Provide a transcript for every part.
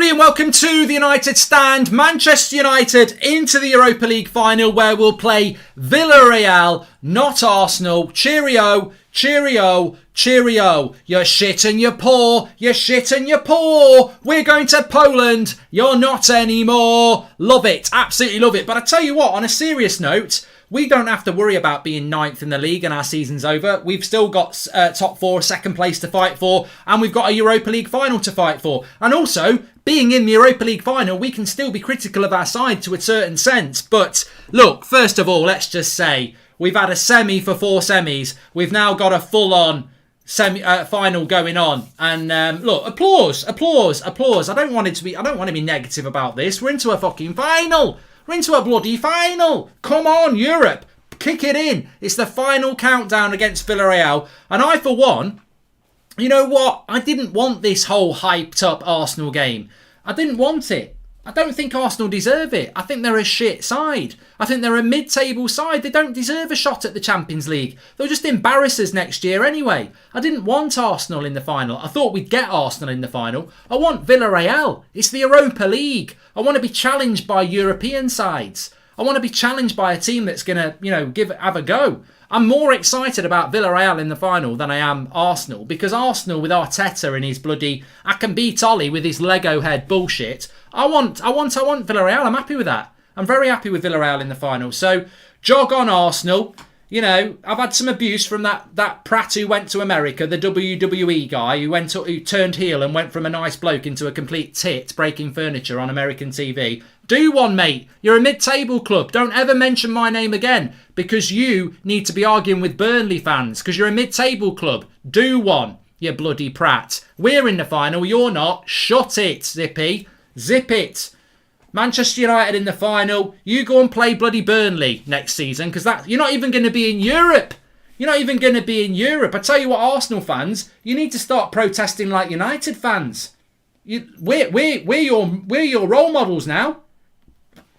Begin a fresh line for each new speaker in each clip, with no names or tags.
everybody, and welcome to the United Stand. Manchester United into the Europa League final, where we'll play Villarreal, not Arsenal. Cheerio, cheerio, cheerio. You're shit and you're poor. You're shit and you're poor. We're going to Poland. You're not anymore. Love it. Absolutely love it. But I tell you what, on a serious note, we don't have to worry about being ninth in the league and our season's over. We've still got top four, second place to fight for, and we've got a Europa League final to fight for. And also, being in the Europa League final, we can still be critical of our side to a certain sense. But look, first of all, let's just say we've had a semi for 4 semis. We've now got a full-on final going on. And look, applause. I don't want to be negative about this. We're into a fucking final. We're into a bloody final. Come on, Europe. Kick it in. It's the final countdown against Villarreal. And I, for one, you know what? I didn't want this whole hyped up Arsenal game. I didn't want it. I don't think Arsenal deserve it. I think they're a shit side. I think they're a mid-table side. They don't deserve a shot at the Champions League. They'll just embarrass us next year anyway. I didn't want Arsenal in the final. I thought we'd get Arsenal in the final. I want Villarreal. It's the Europa League. I want to be challenged by European sides. I want to be challenged by a team that's going to, have a go. I'm more excited about Villarreal in the final than I am Arsenal, because Arsenal with Arteta and his bloody I can beat Ollie with his Lego head bullshit. I want Villarreal. I'm happy with that. I'm very happy with Villarreal in the final. So jog on, Arsenal. You know, I've had some abuse from that prat who went to America, the WWE guy who turned heel and went from a nice bloke into a complete tit breaking furniture on American TV. Do one, mate. You're a mid-table club. Don't ever mention my name again, because you need to be arguing with Burnley fans, because you're a mid-table club. Do one, you bloody prat. We're in the final. You're not. Shut it, Zippy. Zip it. Manchester United in the final. You go and play bloody Burnley next season, because you're not even going to be in Europe. You're not even going to be in Europe. I tell you what, Arsenal fans, you need to start protesting like United fans. We're your role models now.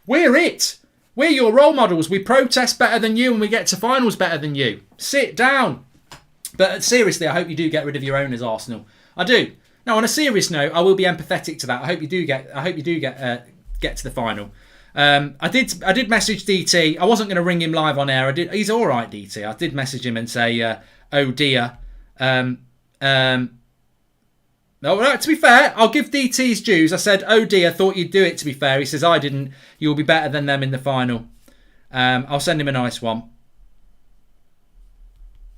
We're it. We're your role models. We protest better than you and we get to finals better than you. Sit down. But seriously, I hope you do get rid of your owners, Arsenal. I do. Now, on a serious note, I will be empathetic to that. I hope you do get to the final. I did message DT. I wasn't going to ring him live on air. He's all right, DT. I did message him and say, oh dear. No, to be fair, I'll give DT's dues. I said, oh dear, thought you'd do it, to be fair. He says, I didn't. You'll be better than them in the final. I'll send him a nice one.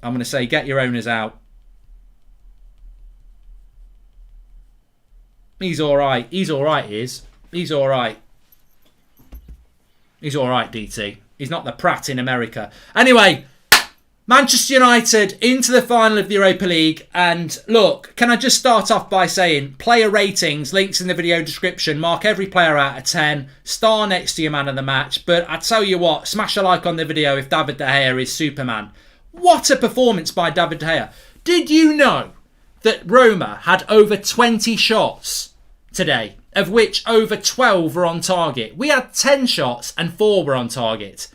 I'm going to say, get your owners out. He's all right. He's all right, he is. He's all right. He's all right, DT. He's not the prat in America. Anyway, Manchester United into the final of the Europa League. And look, can I just start off by saying, player ratings, links in the video description. Mark every player out of 10. Star next to your man of the match. But I tell you what, smash a like on the video if David De Gea is Superman. What a performance by David De Gea. Did you know that Roma had over 20 shots today, of which over 12 were on target? We had 10 shots and 4 were on target.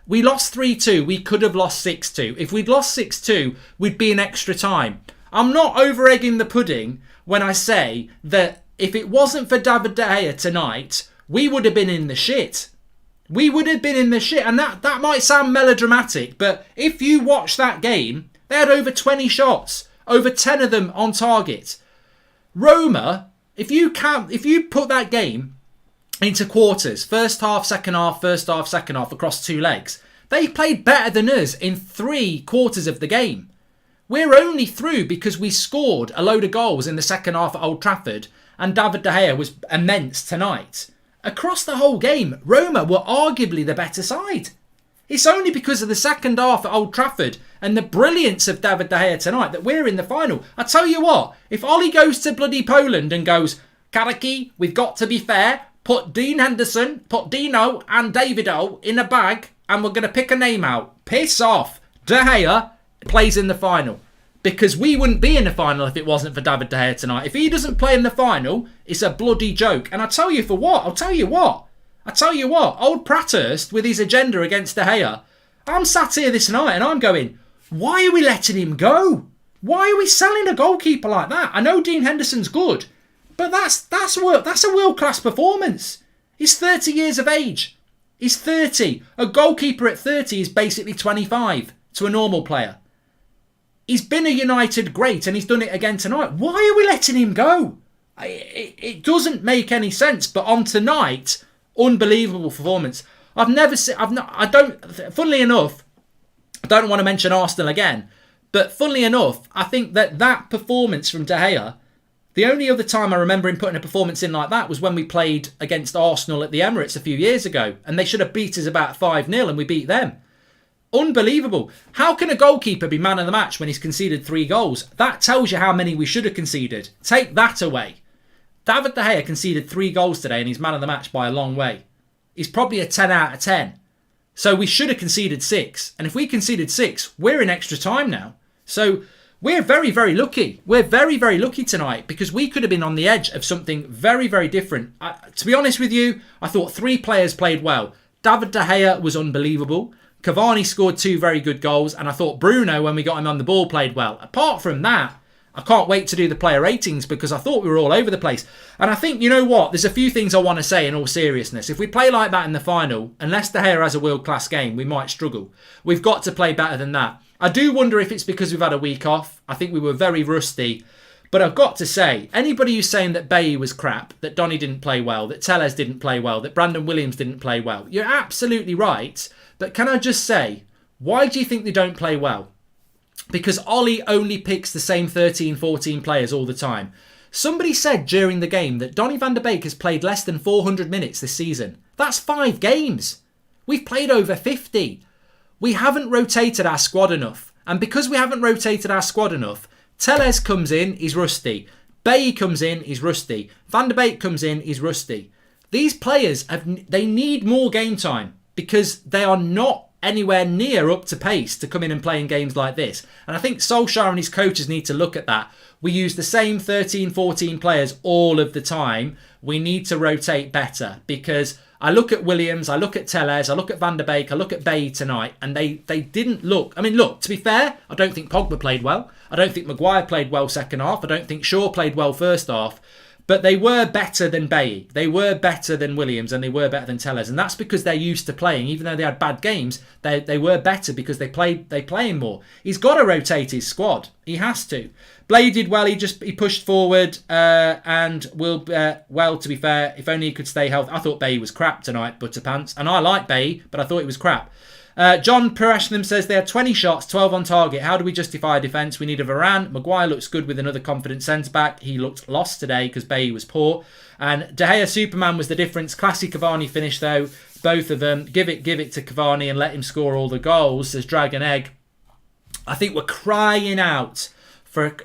We lost 3-2. We could have lost 6-2. If we'd lost 6-2, we'd be in extra time. I'm not over-egging the pudding when I say that if it wasn't for David De Gea tonight, we would have been in the shit. We would have been in the shit. And that might sound melodramatic, but if you watch that game, they had over 20 shots, over 10 of them on target. Roma, if you put that game into quarters, first half, second half, across 2 legs, they played better than us in 3 quarters of the game. We're only through because we scored a load of goals in the second half at Old Trafford, and David De Gea was immense tonight. Across the whole game, Roma were arguably the better side. It's only because of the second half at Old Trafford and the brilliance of David De Gea tonight that we're in the final. I tell you what, if Ollie goes to bloody Poland and goes, Karaki, we've got to be fair, put Dean Henderson, put Dino and Davido in a bag and we're going to pick a name out. Piss off. De Gea plays in the final. Because we wouldn't be in the final if it wasn't for David De Gea tonight. If he doesn't play in the final, it's a bloody joke. And I'll tell you what, old Prathurst with his agenda against De Gea, I'm sat here this night and I'm going, why are we letting him go? Why are we selling a goalkeeper like that? I know Dean Henderson's good, But that's a world-class performance. He's 30 years of age. He's 30. A goalkeeper at 30 is basically 25 to a normal player. He's been a United great and he's done it again tonight. Why are we letting him go? It doesn't make any sense. But on tonight, unbelievable performance. Funnily enough, I don't want to mention Arsenal again, but funnily enough, I think that performance from De Gea, the only other time I remember him putting a performance in like that was when we played against Arsenal at the Emirates a few years ago, and they should have beat us about 5-0 and we beat them. Unbelievable. How can a goalkeeper be man of the match when he's conceded 3 goals? That tells you how many we should have conceded. Take that away. David De Gea conceded 3 goals today and he's man of the match by a long way. He's probably a 10 out of 10. So we should have conceded 6. And if we conceded 6, we're in extra time now. So we're very, very lucky. We're very, very lucky tonight because we could have been on the edge of something very, very different. To be honest with you, I thought 3 players played well. David De Gea was unbelievable. Cavani scored 2 very good goals. And I thought Bruno, when we got him on the ball, played well. Apart from that, I can't wait to do the player ratings because I thought we were all over the place. And I think, you know what? There's a few things I want to say in all seriousness. If we play like that in the final, unless De Gea has a world-class game, we might struggle. We've got to play better than that. I do wonder if it's because we've had a week off. I think we were very rusty. But I've got to say, anybody who's saying that Bailly was crap, that Donny didn't play well, that Tellez didn't play well, that Brandon Williams didn't play well, you're absolutely right. But can I just say, why do you think they don't play well? Because Ollie only picks the same 13, 14 players all the time. Somebody said during the game that Donny van der Beek has played less than 400 minutes this season. That's 5 games. We've played over 50. We haven't rotated our squad enough. And because we haven't rotated our squad enough, Tellez comes in, he's rusty. Bailly comes in, he's rusty. Van der Beek comes in, he's rusty. These players, they need more game time because they are not anywhere near up to pace to come in and play in games like this. And I think Solskjaer and his coaches need to look at that. We use the same 13, 14 players all of the time. We need to rotate better because I look at Williams, I look at Tellez, I look at Van der Beek, I look at Bailly tonight, and they didn't look... I mean, look, to be fair, I don't think Pogba played well. I don't think Maguire played well second half. I don't think Shaw played well first half. But they were better than Bailly. They were better than Williams and they were better than Tellez. And that's because they're used to playing. Even though they had bad games, they were better because they play him more. He's got to rotate his squad. He has to. Blade did well. He pushed forward and will well, to be fair, if only he could stay healthy. I thought Bailly was crap tonight, butter pants. And I like Bailly, but I thought he was crap. John Pereshlam says they had 20 shots, 12 on target. How do we justify a defence? We need a Varane. Maguire looks good with another confident centre-back. He looked lost today because Bailly was poor. And De Gea Superman was the difference. Classy Cavani finish though. Both of them. Give it to Cavani and let him score all the goals, says Dragon Egg. I think we're crying out for,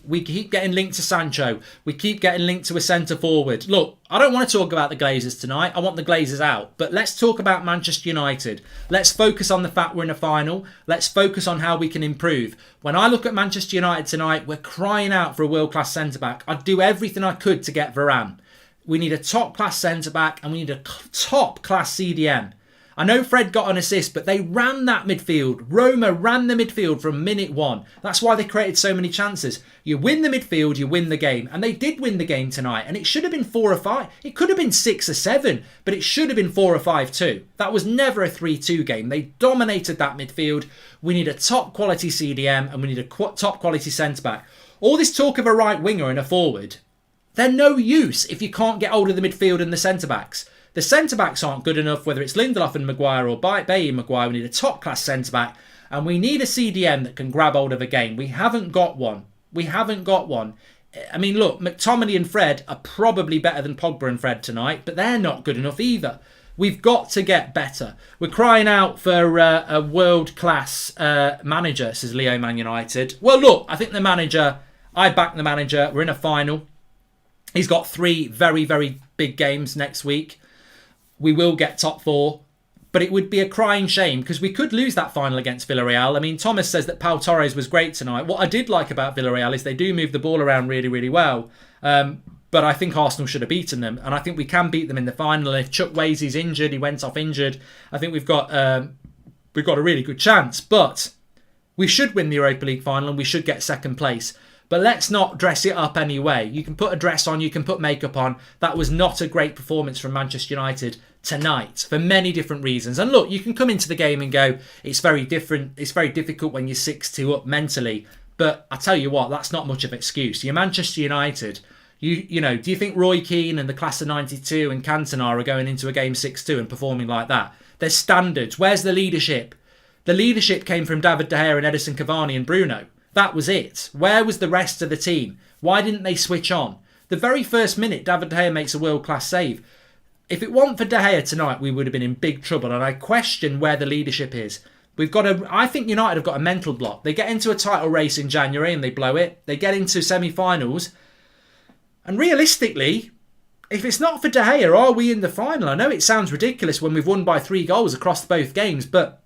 we keep getting linked to Sancho. We keep getting linked to a centre forward. Look, I don't want to talk about the Glazers tonight. I want the Glazers out. But let's talk about Manchester United. Let's focus on the fact we're in a final. Let's focus on how we can improve. When I look at Manchester United tonight, we're crying out for a world-class centre-back. I'd do everything I could to get Varane. We need a top-class centre-back and we need a top-class CDM. I know Fred got an assist, but they ran that midfield. Roma ran the midfield from minute 1. That's why they created so many chances. You win the midfield, you win the game. And they did win the game tonight. And it should have been 4 or 5. It could have been 6 or 7, but it should have been 4 or 5-2. That was never a 3-2 game. They dominated that midfield. We need a top quality CDM and we need a top quality centre-back. All this talk of a right winger and a forward, they're no use if you can't get hold of the midfield and the centre-backs. The centre-backs aren't good enough, whether it's Lindelof and Maguire or Bailly and Maguire. We need a top-class centre-back and we need a CDM that can grab hold of a game. We haven't got one. I mean, look, McTominay and Fred are probably better than Pogba and Fred tonight, but they're not good enough either. We've got to get better. We're crying out for a world-class manager, says Leo Man United. Well, look, I think I back the manager. We're in a final. He's got 3 very, very big games next week. We will get top 4, but it would be a crying shame because we could lose that final against Villarreal. I mean, Thomas says that Pau Torres was great tonight. What I did like about Villarreal is they do move the ball around really, really well. But I think Arsenal should have beaten them, and I think we can beat them in the final. If Chuck Wasey's injured, he went off injured, I think we've got a really good chance. But we should win the Europa League final and we should get second place. But let's not dress it up anyway. You can put a dress on, you can put makeup on. That was not a great performance from Manchester United tonight for many different reasons. And look, you can come into the game and go, it's very different. It's very difficult when you're 6-2 up mentally. But I tell you what, that's not much of an excuse. You're Manchester United. You know, do you think Roy Keane and the class of 92 and Cantona are going into a game 6-2 and performing like that? There's standards. Where's the leadership? The leadership came from David De Gea and Edison Cavani and Bruno. That was it. Where was the rest of the team? Why didn't they switch on? The very first minute, David De Gea makes a world-class save. If it weren't for De Gea tonight, we would have been in big trouble. And I question where the leadership is. I think United have got a mental block. They get into a title race in January and they blow it. They get into semi-finals. And realistically, if it's not for De Gea, are we in the final? I know it sounds ridiculous when we've won by 3 goals across both games, but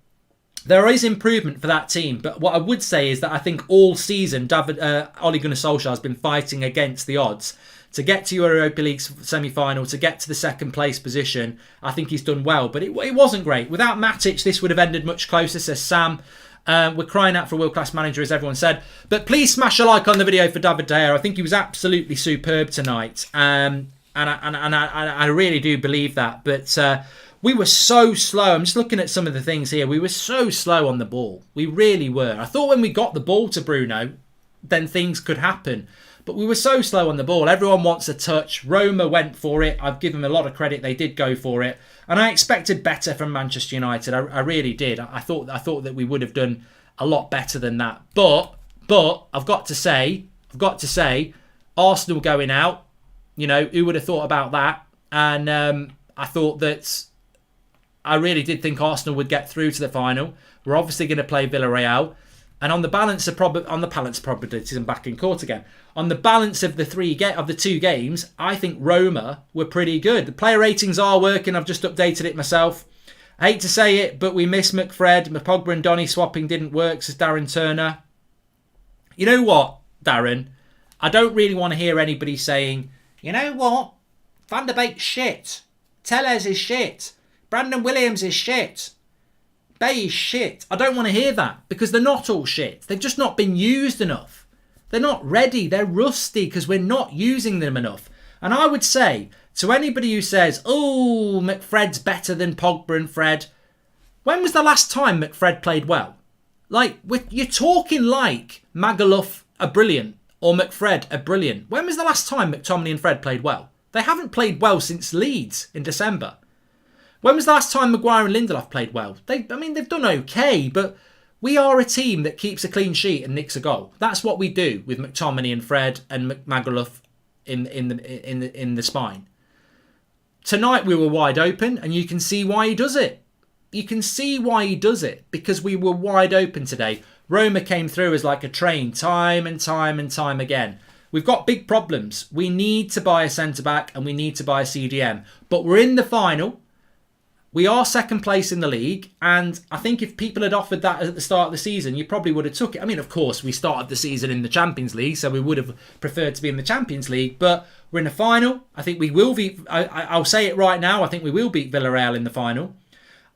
there is improvement for that team. But what I would say is that I think all season, Ole Gunnar Solskjaer has been fighting against the odds to get to Europa League semi-final, to get to the second place position. I think he's done well, but it wasn't great. Without Matic, this would have ended much closer, says Sam. We're crying out for a world-class manager, as everyone said. But please smash a like on the video for David De Gea. I think he was absolutely superb tonight. And I really do believe that. But we were so slow. I'm just looking at some of the things here. We were so slow on the ball. We really were. I thought when we got the ball to Bruno, then things could happen. But we were so slow on the ball. Everyone wants a touch. Roma went for it. I've given them a lot of credit. They did go for it. And I expected better from Manchester United. I really did. I thought that we would have done a lot better than that. But I've got to say, Arsenal going out, you know, who would have thought about that? And I thought that I really did think Arsenal would get through to the final. We're obviously going to play Villarreal. And on the balance of probabilities, I'm back in court again. On the balance of the 2 games, I think Roma were pretty good. The player ratings are working. I've just updated it myself. I hate to say it, but we miss McFred. Pogba and Donny swapping didn't work, says Darren Turner. You know what, Darren? I don't really want to hear anybody saying, you know what? Van der Beek's shit. Tellez is shit. Brandon Williams is shit. Bay is shit. I don't want to hear that because they're not all shit. They've just not been used enough. They're not ready. They're rusty because we're not using them enough. And I would say to anybody who says, oh, McFred's better than Pogba and Fred, when was the last time McFred played well? Like, you're talking like Magaluf are brilliant or McFred are brilliant. When was the last time McTominay and Fred played well? They haven't played well since Leeds in December. When was the last time Maguire and Lindelof played well? They've done okay, but we are a team that keeps a clean sheet and nicks a goal. That's what we do with McTominay and Fred and Magaluf in the spine. Tonight we were wide open, and you can see why he does it. You can see why he does it because we were wide open today. Roma came through as like a train, time and time and time again. We've got big problems. We need to buy a centre back and we need to buy a CDM, but we're in the final. We are second place in the league, and I think if people had offered that at the start of the season, you probably would have took it. I mean, of course, we started the season in the Champions League, so we would have preferred to be in the Champions League, but we're in the final. I think we will beat, I'll say it right now, I think we will beat Villarreal in the final,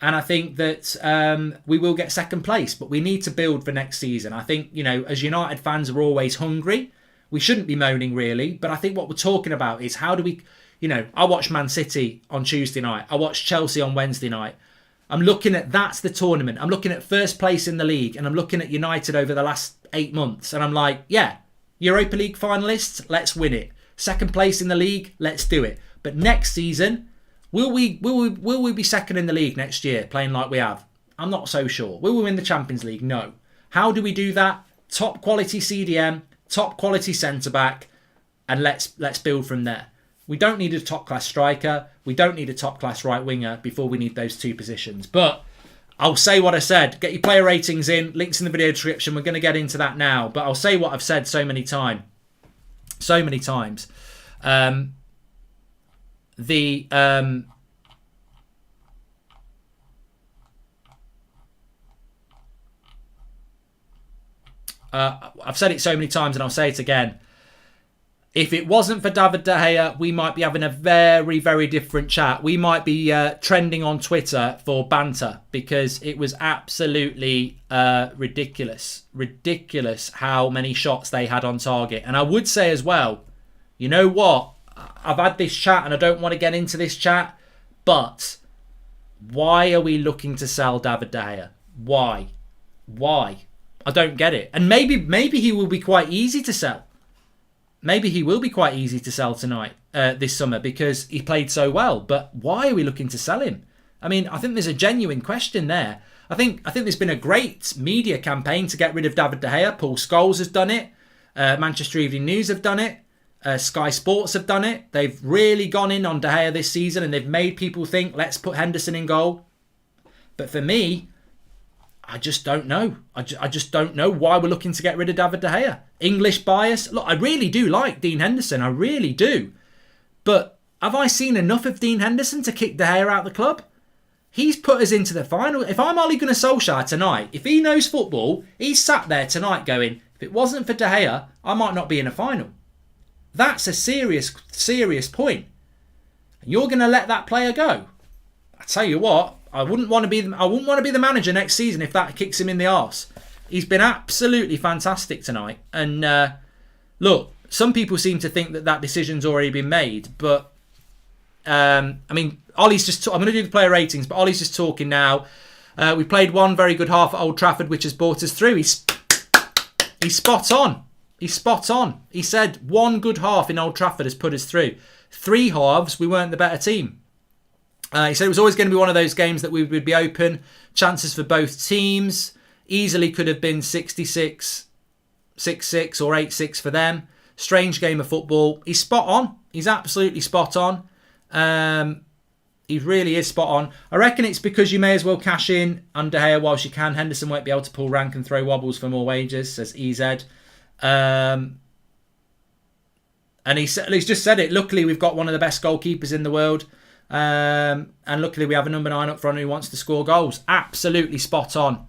and I think that we will get second place, but we need to build for next season. I think, you know, as United fans, we're always hungry. We shouldn't be moaning, really, but I think what we're talking about is how do we... You know, I watched Man City on Tuesday night. I watched Chelsea on Wednesday night. I'm looking at, that's the tournament. I'm looking at first place in the league, and I'm looking at United over the last 8 months. And I'm like, yeah, Europa League finalists, let's win it. Second place in the league, let's do it. But next season, will we be second in the league next year, playing like we have? I'm not so sure. Will we win the Champions League? No. How do we do that? Top quality CDM, top quality centre back, and let's build from there. We don't need a top-class striker. We don't need a top-class right winger before we need those 2 positions. But I'll say what I said. Get your player ratings in. Links in the video description. We're going to get into that now. But I'll say what I've said so many times. I've said it so many times and I'll say it again. If it wasn't for David De Gea, we might be having a very, very different chat. We might be trending on Twitter for banter, because it was absolutely ridiculous. Ridiculous how many shots they had on target. And I would say as well, you know what? I've had this chat and I don't want to get into this chat, but why are we looking to sell David De Gea? Why? I don't get it. And maybe he will be quite easy to sell. Maybe he will be quite easy to sell tonight, this summer, because he played so well. But why are we looking to sell him? I mean, I think there's a genuine question there. I think there's been a great media campaign to get rid of David De Gea. Paul Scholes has done it. Manchester Evening News have done it. Sky Sports have done it. They've really gone in on De Gea this season, and they've made people think, let's put Henderson in goal. But for me, I just don't know. I just don't know why we're looking to get rid of David De Gea. English bias. Look, I really do like Dean Henderson. I really do. But have I seen enough of Dean Henderson to kick De Gea out of the club? He's put us into the final. If I'm Ole Gunnar Solskjaer tonight, if he knows football, he's sat there tonight going, if it wasn't for De Gea, I might not be in a final. That's a serious point. And you're going to let that player go? I tell you what, I wouldn't want to be the manager next season if that kicks him in the arse. He's been absolutely fantastic tonight. And look, some people seem to think that decision's already been made. But, I mean, Ollie's just... I'm going to do the player ratings, but Ollie's just talking now. We played one very good half at Old Trafford, which has brought us through. He's spot on. He's spot on. He said one good half in Old Trafford has put us through. 3 halves, we weren't the better team. He said it was always going to be one of those games that we would be open. Chances for both teams. Easily could have been 66, 6-6 or 8-6 for them. Strange game of football. He's spot on. He's absolutely spot on. He really is spot on. I reckon it's because you may as well cash in on De Gea whilst you can. Henderson won't be able to pull rank and throw wobbles for more wages, says EZ. And he's just said it. Luckily, we've got one of the best goalkeepers in the world. And luckily we have a number 9 up front who wants to score goals. Absolutely spot on.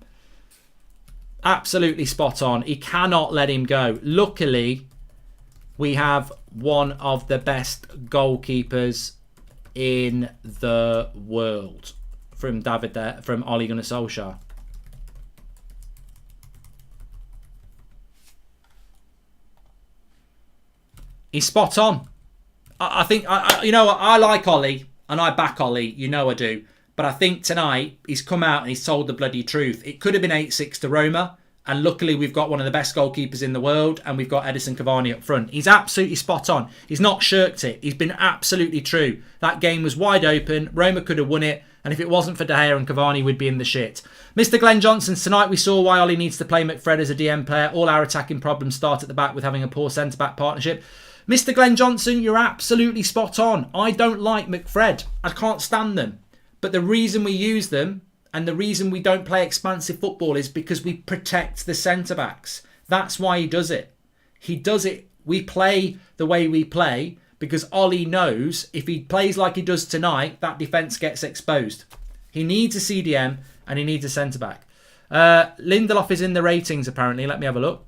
Absolutely spot on. He cannot let him go. Luckily, we have one of the best goalkeepers in the world from Ole Gunnar Solskjaer. He's spot on. I think, I like Ollie. And I back Ollie, you know I do. But I think tonight he's come out and he's told the bloody truth. It could have been 8-6 to Roma. And luckily we've got one of the best goalkeepers in the world. And we've got Edison Cavani up front. He's absolutely spot on. He's not shirked it. He's been absolutely true. That game was wide open. Roma could have won it. And if it wasn't for De Gea and Cavani, we'd be in the shit. Mr. Glenn Johnson, tonight we saw why Ollie needs to play McFred as a DM player. All our attacking problems start at the back with having a poor centre-back partnership. Mr. Glenn Johnson, you're absolutely spot on. I don't like McFred. I can't stand them. But the reason we use them and the reason we don't play expansive football is because we protect the centre-backs. That's why he does it. He does it. We play the way we play because Ollie knows if he plays like he does tonight, that defence gets exposed. He needs a CDM and he needs a centre-back. Lindelof is in the ratings, apparently. Let me have a look.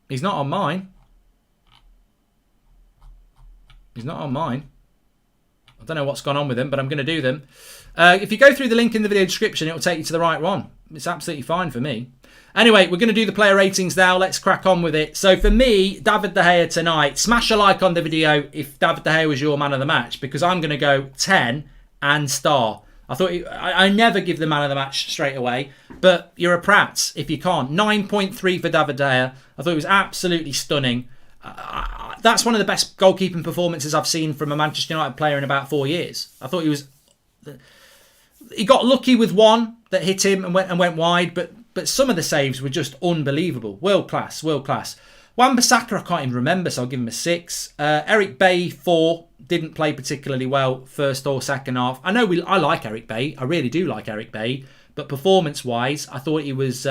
He's not on mine. He's not on mine. I don't know what's gone on with him, but I'm going to do them. If you go through the link in the video description, it will take you to the right one. It's absolutely fine for me. Anyway, we're going to do the player ratings now. Let's crack on with it. So for me, David De Gea tonight. Smash a like on the video if David De Gea was your man of the match, because I'm going to go 10 and star. I never give the man of the match straight away, but you're a prat if you can't. 9.3 for David De Gea. I thought it was absolutely stunning. That's one of the best goalkeeping performances I've seen from a Manchester United player in about 4 years. I thought he got lucky with one that hit him and went wide, but some of the saves were just unbelievable. World class. Wan-Bissaka, I can't even remember, so I'll give him a 6. Eric Bailly, 4. Didn't play particularly well first or second half. I like Eric Bailly. I really do like Eric Bailly. But performance-wise, I thought he was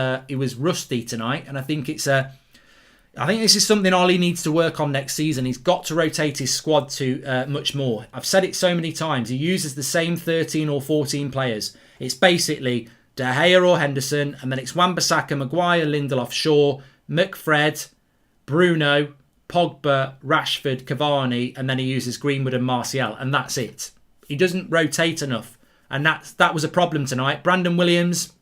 rusty tonight. And I think this is something Ollie needs to work on next season. He's got to rotate his squad to much more. I've said it so many times. He uses the same 13 or 14 players. It's basically De Gea or Henderson. And then it's Wan-Bissaka, Maguire, Lindelof, Shaw, McFred, Bruno, Pogba, Rashford, Cavani, and then he uses Greenwood and Martial, and that's it. He doesn't rotate enough, and that was a problem tonight. Brandon Williams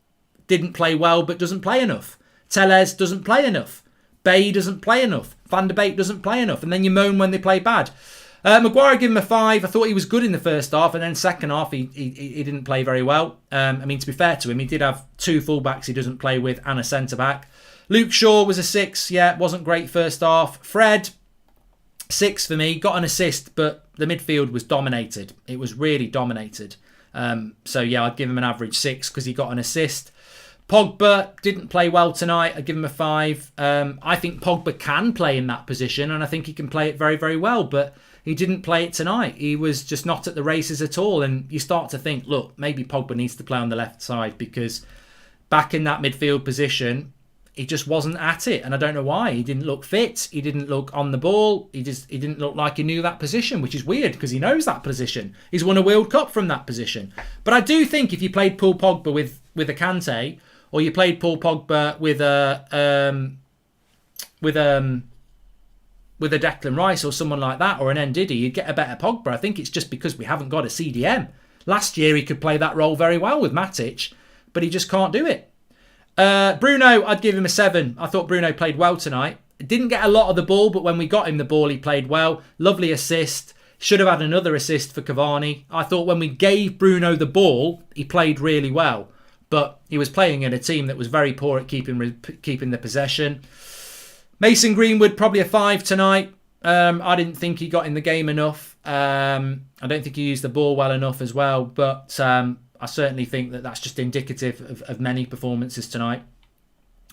didn't play well, but doesn't play enough. Tellez doesn't play enough. Bay doesn't play enough. Van der Beek doesn't play enough, and then you moan when they play bad. Maguire, give him a 5. I thought he was good in the first half, and then second half he didn't play very well. I mean, to be fair to him, he did have 2 fullbacks he doesn't play with and a centre-back. Luke Shaw was a 6. Yeah, wasn't great first half. Fred, 6 for me. Got an assist, but the midfield was dominated. It was really dominated. So yeah, I'd give him an average 6 because he got an assist. Pogba didn't play well tonight. I'd give him a 5. I think Pogba can play in that position, and I think he can play it very, very well, but he didn't play it tonight. He was just not at the races at all, and you start to think, look, maybe Pogba needs to play on the left side, because back in that midfield position, he just wasn't at it, and I don't know why. He didn't look fit. He didn't look on the ball. He didn't look like he knew that position, which is weird because he knows that position. He's won a World Cup from that position. But I do think if you played Paul Pogba with a Kante, or you played Paul Pogba with a Declan Rice or someone like that, or an Ndidi, you'd get a better Pogba. I think it's just because we haven't got a CDM. Last year he could play that role very well with Matic, but he just can't do it. Bruno, I'd give him a 7. I thought Bruno played well tonight. Didn't get a lot of the ball, but when we got him the ball, he played well. Lovely assist. Should have had another assist for Cavani. I thought when we gave Bruno the ball, he played really well. But he was playing in a team that was very poor at keeping the possession. Mason Greenwood, probably a 5 tonight. I didn't think he got in the game enough. I don't think he used the ball well enough as well. But I certainly think that that's just indicative of many performances tonight.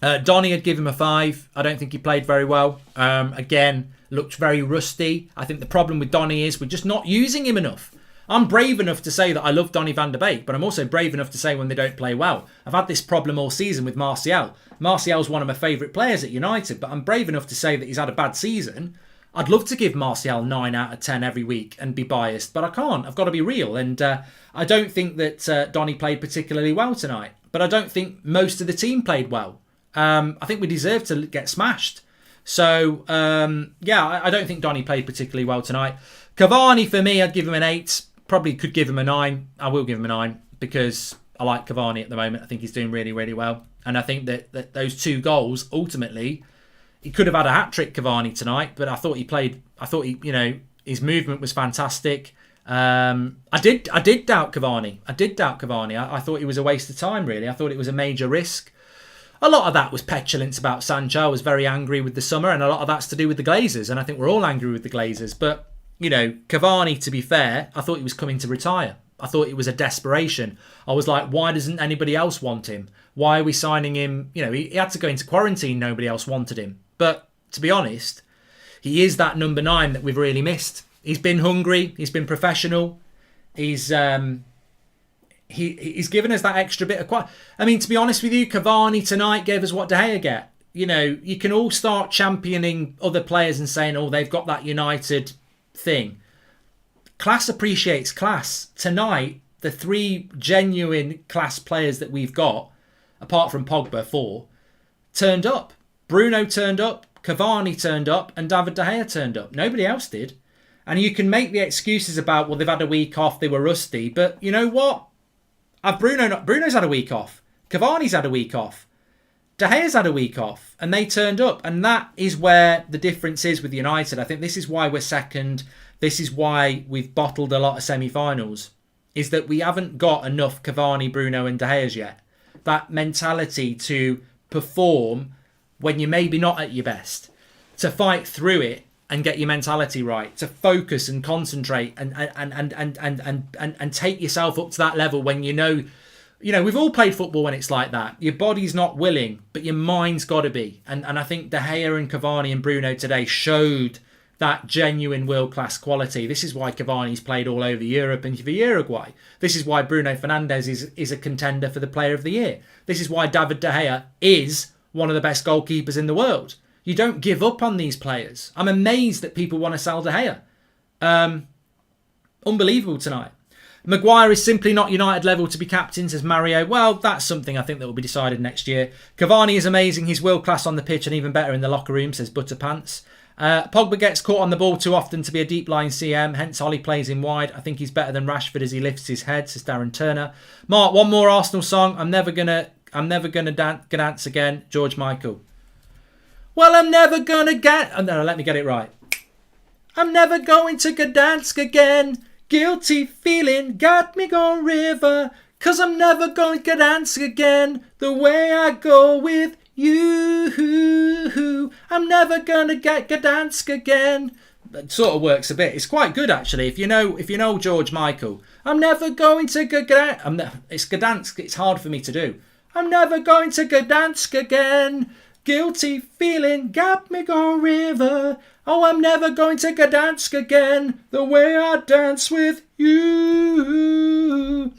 Donny, I'd give him a 5. I don't think he played very well. Again, looked very rusty. I think the problem with Donny is we're just not using him enough. I'm brave enough to say that I love Donny van der Beek, but I'm also brave enough to say when they don't play well. I've had this problem all season with Martial. Martial's one of my favourite players at United, but I'm brave enough to say that he's had a bad season. I'd love to give Martial 9 out of 10 every week and be biased, but I can't. I've got to be real. And I don't think that Donny played particularly well tonight, but I don't think most of the team played well. I think we deserve to get smashed. So, I don't think Donny played particularly well tonight. Cavani, for me, I'd give him an 8. Probably could give him a 9. I will give him a 9 because I like Cavani at the moment. I think he's doing really, really well. And I think that those 2 goals, ultimately, he could have had a hat-trick, Cavani, tonight, but I thought his movement was fantastic. I did doubt Cavani. I thought he was a waste of time, really. I thought it was a major risk. A lot of that was petulance about Sancho. I was very angry with the summer, and a lot of that's to do with the Glazers, and I think we're all angry with the Glazers. But, Cavani, to be fair, I thought he was coming to retire. I thought it was a desperation. I was like, why doesn't anybody else want him? Why are we signing him? He had to go into quarantine. Nobody else wanted him. But to be honest, he is that number 9 that we've really missed. He's been hungry. He's been professional. He's given us that extra bit of quality. I mean, to be honest with you, Cavani tonight gave us what De Gea get. You can all start championing other players and saying, oh, they've got that United thing. Class appreciates class. Tonight, the 3 genuine class players that we've got, apart from Pogba, 4, turned up. Bruno turned up, Cavani turned up, and David De Gea turned up. Nobody else did. And you can make the excuses about, well, they've had a week off, they were rusty. But you know what? Bruno's had a week off. Cavani's had a week off. De Gea's had a week off. And they turned up. And that is where the difference is with United. I think this is why we're second. This is why we've bottled a lot of semi-finals. Is that we haven't got enough Cavani, Bruno and De Gea's yet. That mentality to perform when you're maybe not at your best, to fight through it and get your mentality right, to focus and concentrate and take yourself up to that level when we've all played football when it's like that. Your body's not willing, but your mind's got to be. And I think De Gea and Cavani and Bruno today showed that genuine world-class quality. This is why Cavani's played all over Europe and for Uruguay. This is why Bruno Fernandes is a contender for the Player of the Year. This is why David De Gea is one of the best goalkeepers in the world. You don't give up on these players. I'm amazed that people want to sell De Gea. Unbelievable tonight. Maguire is simply not United level to be captain, says Mario. Well, that's something I think that will be decided next year. Cavani is amazing. He's world class on the pitch and even better in the locker room, says Butterpants. Pogba gets caught on the ball too often to be a deep line CM, hence Ollie plays him wide. I think he's better than Rashford as he lifts his head, says Darren Turner. Mark, one more Arsenal song. I'm never gonna dance again, George Michael. Well, I'm never gonna get... Oh, no, let me get it right. I'm never going to Gdansk again. Guilty feeling got me going river. 'Cause I'm never going to Gdansk again. The way I go with you. I'm never going to get Gdansk again. It sort of works a bit. It's quite good, actually, if you know George Michael. I'm never going to Gdansk. It's Gdansk. It's hard for me to do. I'm never going to Gdansk again. Guilty feeling got me going river. Oh, I'm never going to Gdansk again. The way I dance with you.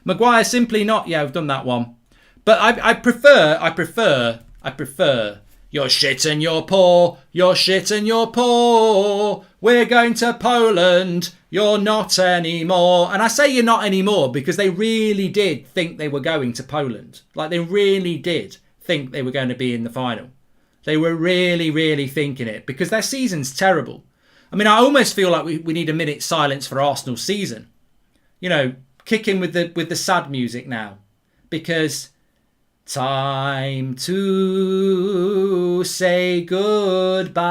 Maguire simply not. Yeah, I've done that one. But I prefer. You're shit and you're poor. You're shit and you're poor. We're going to Poland. You're not anymore. And I say you're not anymore because they really did think they were going to Poland. Like, they really did think they were going to be in the final. They were really, really thinking it because their season's terrible. I mean, I almost feel like we need a minute's silence for Arsenal's season. You know, kick in with the sad music now. Because time to say goodbye.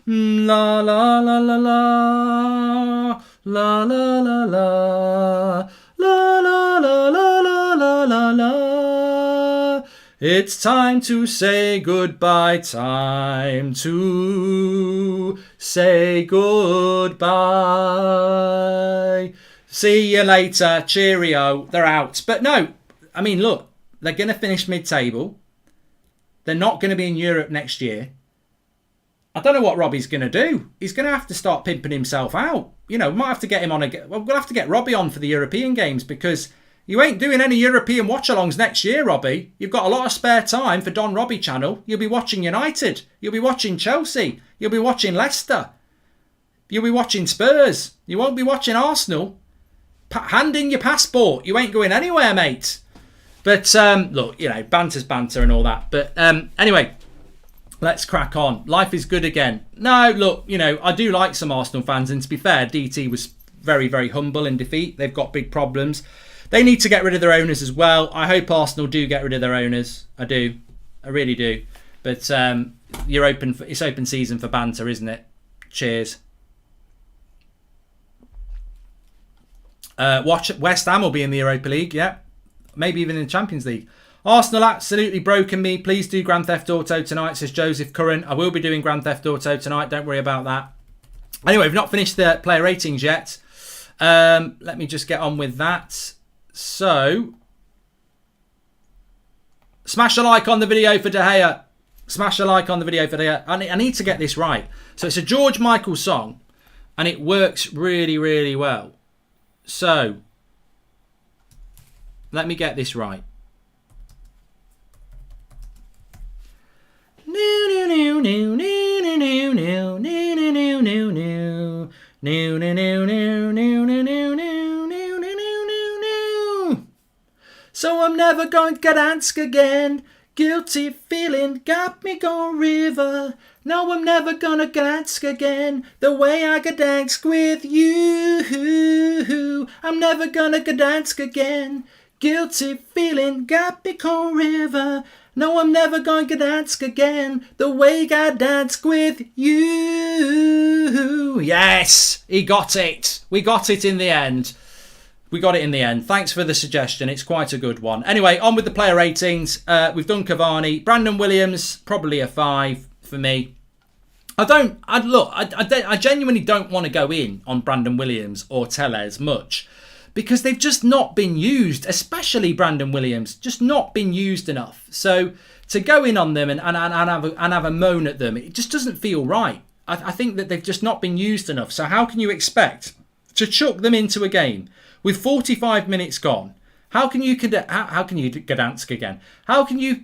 La la la la la. La la la la. La la la la la la la la. It's time to say goodbye. Time to say goodbye. See you later. Cheerio. They're out. But no, I mean, look, they're going to finish mid-table. They're not going to be in Europe next year. I don't know what Robbie's going to do. He's going to have to start pimping himself out. You know, we might have to get him on we'll have to get Robbie on for the European games because you ain't doing any European watch-alongs next year, Robbie. You've got a lot of spare time for Don Robbie channel. You'll be watching United. You'll be watching Chelsea. You'll be watching Leicester. You'll be watching Spurs. You won't be watching Arsenal. Hand in your passport. You ain't going anywhere, mate. But, look, you know, banter's banter and all that. But anyway, let's crack on. Life is good again. No, look, you know, I do like some Arsenal fans. And to be fair, DT was very, very humble in defeat. They've got big problems. They need to get rid of their owners as well. I hope Arsenal do get rid of their owners. I do. I really do. But it's open season for banter, isn't it? Cheers. Watch West Ham will be in the Europa League, yeah. Maybe even in the Champions League. Arsenal absolutely broken me. Please do Grand Theft Auto tonight, says Joseph Curran. I will be doing Grand Theft Auto tonight. Don't worry about that. Anyway, we've not finished the player ratings yet. Let me just get on with that. So, smash a like on the video for De Gea. Smash a like on the video for De Gea. I need to get this right. So it's a George Michael song, and it works really, really well. So, let me get this right. So I'm never going to Gdansk again. Guilty feeling got me going river. No, I'm never gonna Gdansk again. The way I Gdansk with you. I'm never gonna Gdansk again. Guilty feeling got me going river. No, I'm never going to Gdansk again. The way I dance with you. Yes, he got it. We got it in the end. We got it in the end. Thanks for the suggestion. It's quite a good one. Anyway, on with the player ratings. We've done Cavani. Brandon Williams, probably a 5 for me. I genuinely don't want to go in on Brandon Williams or Tellez much because they've just not been used, especially Brandon Williams, just not been used enough. So to go in on them and have a moan at them, it just doesn't feel right. I think that they've just not been used enough. So how can you expect to chuck them into a game with 45 minutes gone? How can you Gdansk again? How can you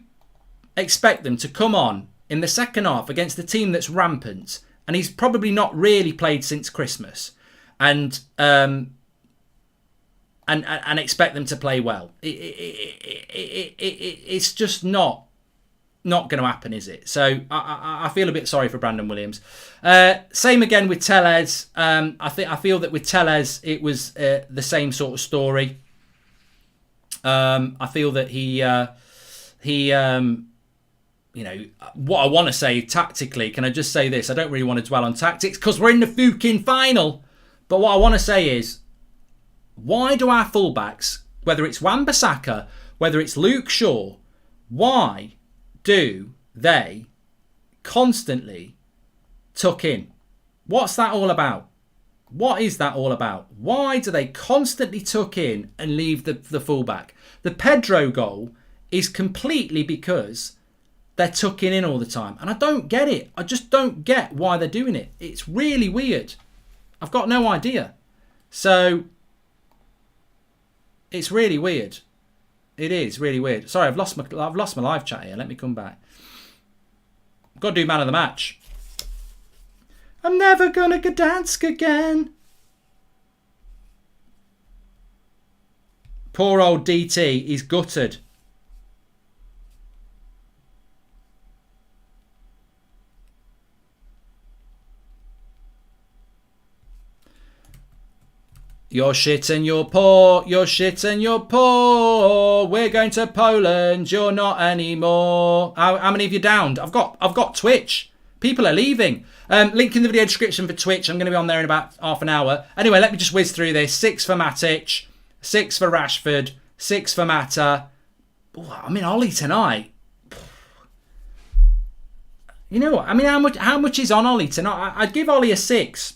expect them to come on in the second half against a team that's rampant and he's probably not really played since Christmas? and expect them to play well. It's just not going to happen, is it? So I feel a bit sorry for Brandon Williams. Same again with Tellez. I feel that with Tellez it was the same sort of story. I feel that he you know, what I want to say tactically, can I just say this? I don't really want to dwell on tactics because we're in the fucking final. But what I want to say is, why do our fullbacks, whether it's Wan-Bissaka, whether it's Luke Shaw, why do they constantly tuck in? What's that all about? What is that all about? Why do they constantly tuck in and leave the fullback? The Pedro goal is completely because they're tucking in all the time. And I don't get it. I just don't get why they're doing it. It's really weird. I've got no idea. So, it's really weird. It is really weird. Sorry, I've lost my live chat here. Let me come back. Got to do man of the match. I'm never gonna Gdansk again. Poor old DT. He's gutted. You're shit and you're poor, you're shit and you're poor. We're going to Poland, you're not anymore. How many of you downed? I've got Twitch. People are leaving. Link in the video description for Twitch. I'm going to be on there in about half an hour. Anyway, let me just whiz through this. 6 for Matic, 6 for Rashford, 6 for Mata. Oh, I mean, Ollie tonight. You know what? I mean, how much is on Ollie tonight? I'd give Ollie a 6.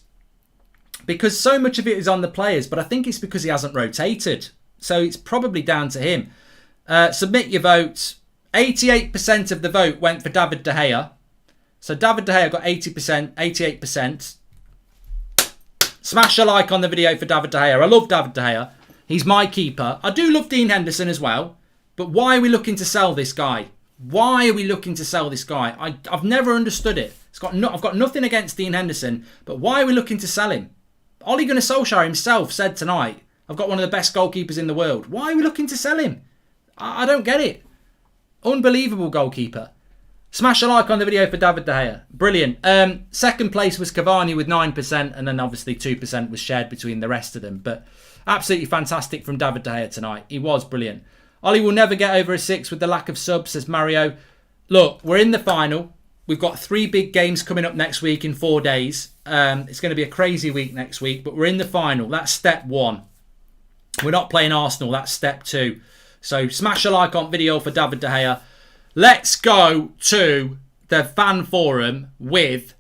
Because so much of it is on the players, but I think it's because he hasn't rotated. So it's probably down to him. Submit your votes. 88% of the vote went for David De Gea. So David De Gea got 80%, 88%. Smash a like on the video for David De Gea. I love David De Gea. He's my keeper. I do love Dean Henderson as well. But why are we looking to sell this guy? Why are we looking to sell this guy? I've never understood it. I've got nothing against Dean Henderson, but why are we looking to sell him? Ole Gunnar Solskjaer himself said tonight, I've got one of the best goalkeepers in the world. Why are we looking to sell him? I don't get it. Unbelievable goalkeeper. Smash a like on the video for David De Gea. Brilliant. Second place was Cavani with 9%, and then obviously 2% was shared between the rest of them. But absolutely fantastic from David De Gea tonight. He was brilliant. Ollie will never get over a 6 with the lack of subs, says Mario. Look, we're in the final. We've got 3 big games coming up next week in 4 days. It's going to be a crazy week next week, but we're in the final. That's step 1. We're not playing Arsenal. That's step 2. So smash a like on video for David De Gea. Let's go to the fan forum with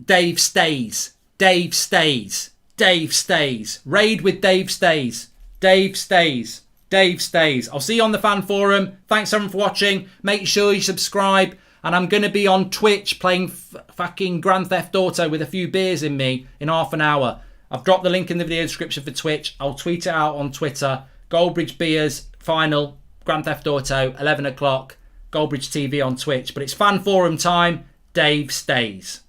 Dave Stays. Dave Stays. Dave Stays. Raid with Dave Stays. Dave Stays. Dave Stays. I'll see you on the fan forum. Thanks everyone for watching. Make sure you subscribe. And I'm going to be on Twitch playing fucking Grand Theft Auto with a few beers in me in half an hour. I've dropped the link in the video description for Twitch. I'll tweet it out on Twitter. Goldbridge Beers, final, Grand Theft Auto, 11 o'clock. Goldbridge TV on Twitch. But it's fan forum time. Dave Stays.